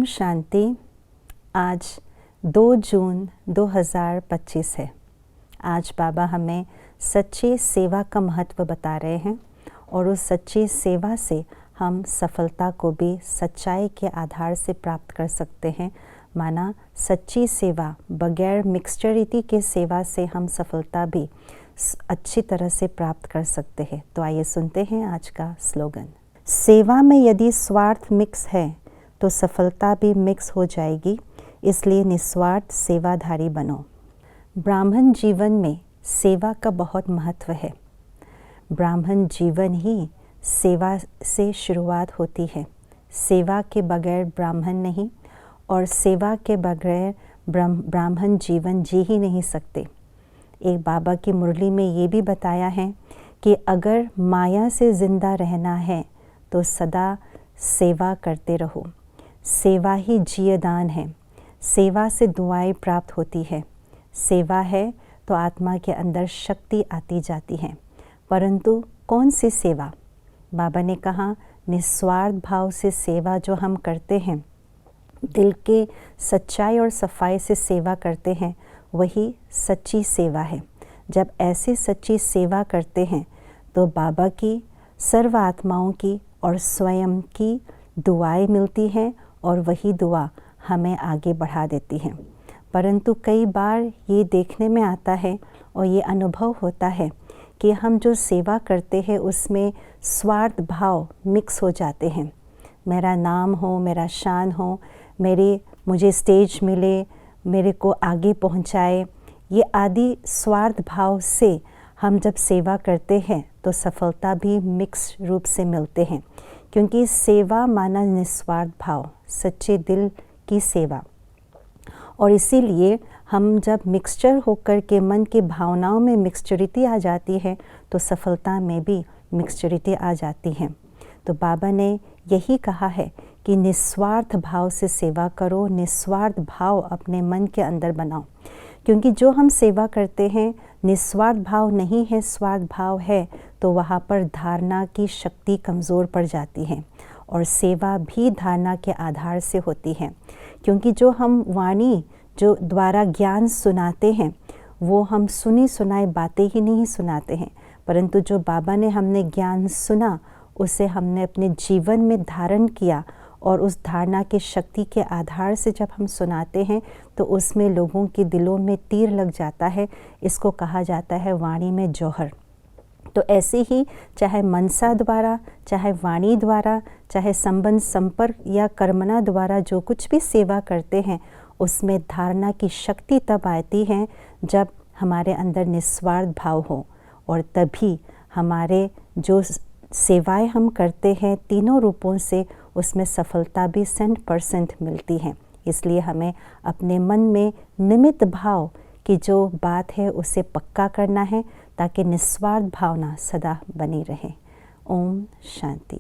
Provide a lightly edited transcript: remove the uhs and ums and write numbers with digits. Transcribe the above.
शांति। आज 2 जून 2025 है। आज बाबा हमें सच्ची सेवा का महत्व बता रहे हैं और उस सच्ची सेवा से हम सफलता को भी सच्चाई के आधार से प्राप्त कर सकते हैं। माना सच्ची सेवा बगैर मिक्सचरिटी के सेवा से हम सफलता भी अच्छी तरह से प्राप्त कर सकते हैं। तो आइए सुनते हैं आज का स्लोगन। सेवा में यदि स्वार्थ मिक्स है तो सफलता भी मिक्स हो जाएगी, इसलिए निस्वार्थ सेवाधारी बनो। ब्राह्मण जीवन में सेवा का बहुत महत्व है। ब्राह्मण जीवन ही सेवा से शुरुआत होती है। सेवा के बगैर ब्राह्मण नहीं और सेवा के बगैर ब्राह्मण जीवन जी ही नहीं सकते। एक बाबा की मुरली में ये भी बताया है कि अगर माया से ज़िंदा रहना है तो सदा सेवा करते रहो। सेवा ही जीवदान है। सेवा से दुआएं प्राप्त होती है। सेवा है तो आत्मा के अंदर शक्ति आती जाती है। परंतु कौन सी सेवा? बाबा ने कहा निस्वार्थ भाव से सेवा जो हम करते हैं, दिल के सच्चाई और सफाई से सेवा करते हैं, वही सच्ची सेवा है। जब ऐसी सच्ची सेवा करते हैं तो बाबा की, सर्व आत्माओं की और स्वयं की दुआएं मिलती हैं और वही दुआ हमें आगे बढ़ा देती हैं। परंतु कई बार ये देखने में आता है और ये अनुभव होता है कि हम जो सेवा करते हैं उसमें स्वार्थ भाव मिक्स हो जाते हैं। मेरा नाम हो, मेरा शान हो, मुझे स्टेज मिले, मेरे को आगे पहुंचाए, ये आदि स्वार्थ भाव से हम जब सेवा करते हैं तो सफलता भी मिक्स रूप से मिलते हैं। क्योंकि सेवा माना निस्वार्थ भाव, सच्चे दिल की सेवा। और इसीलिए हम जब मिक्सचर होकर के मन की भावनाओं में मिक्सचरिटी आ जाती है तो सफलता में भी मिक्सचरिटी आ जाती है। तो बाबा ने यही कहा है कि निस्वार्थ भाव से सेवा करो, निस्वार्थ भाव अपने मन के अंदर बनाओ। क्योंकि जो हम सेवा करते हैं निस्वार्थ भाव नहीं है, स्वार्थ भाव है, तो वहाँ पर धारणा की शक्ति कमज़ोर पड़ जाती है और सेवा भी धारणा के आधार से होती है। क्योंकि जो हम वाणी जो द्वारा ज्ञान सुनाते हैं वो हम सुनी सुनाई बातें ही नहीं सुनाते हैं, परंतु जो बाबा ने हमने ज्ञान सुना उसे हमने अपने जीवन में धारण किया और उस धारणा की शक्ति के आधार से जब हम सुनाते हैं तो उसमें लोगों के दिलों में तीर लग जाता है। इसको कहा जाता है वाणी में जौहर। तो ऐसे ही चाहे मनसा द्वारा, चाहे वाणी द्वारा, चाहे संबंध संपर्क या कर्मना द्वारा जो कुछ भी सेवा करते हैं उसमें धारणा की शक्ति तब आती है जब हमारे अंदर निस्वार्थ भाव हो, और तभी हमारे जो सेवाएं हम करते हैं तीनों रूपों से उसमें सफलता भी 100% मिलती है। इसलिए हमें अपने मन में निमित्त भाव की जो बात है उसे पक्का करना है ताकि निस्वार्थ भावना सदा बनी रहे। ओम शांति।